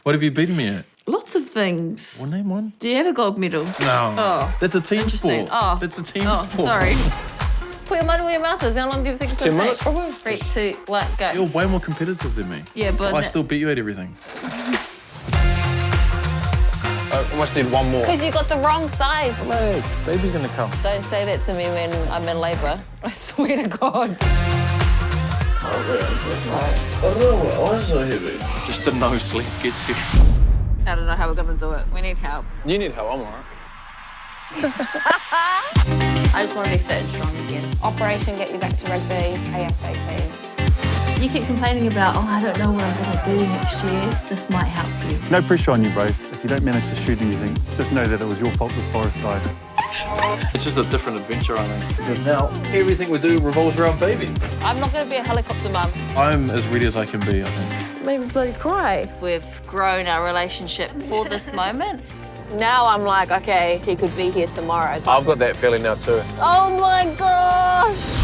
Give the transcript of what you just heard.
What have you beaten me at? Lots of things. Well, name one. Do you have a gold medal? No. Oh. That's a team Interesting. sport. Oh. That's a team Oh, sport. sorry. Put your money where your mouth is. How long do you think it's 10 going to minutes, take? probably. 3, 2, 1, go. You're way more competitive than me. Yeah, but... I still beat you at everything. I almost need one more. Because you got the wrong size. Legs. Baby's gonna come. Don't say that to me when I'm in labour. I swear to God. I don't know why I'm so heavy. Just the no sleep gets you. I don't know how we're going to do it. We need help. You need help, I'm alright. I just want to be fit and strong again. Operation get you back to rugby ASAP. You keep complaining about, oh, I don't know what I'm going to do next year. This might help you. No pressure on you both. If you don't manage to shoot anything, just know that it was your fault this forest died. It's just a different adventure, I think. Because now everything we do revolves around baby. I'm not going to be a helicopter mum. I'm as ready as I can be, I think. Made me bloody cry. We've grown our relationship for this moment. Now I'm like, okay, he could be here tomorrow. I've got that feeling now too. Oh my gosh!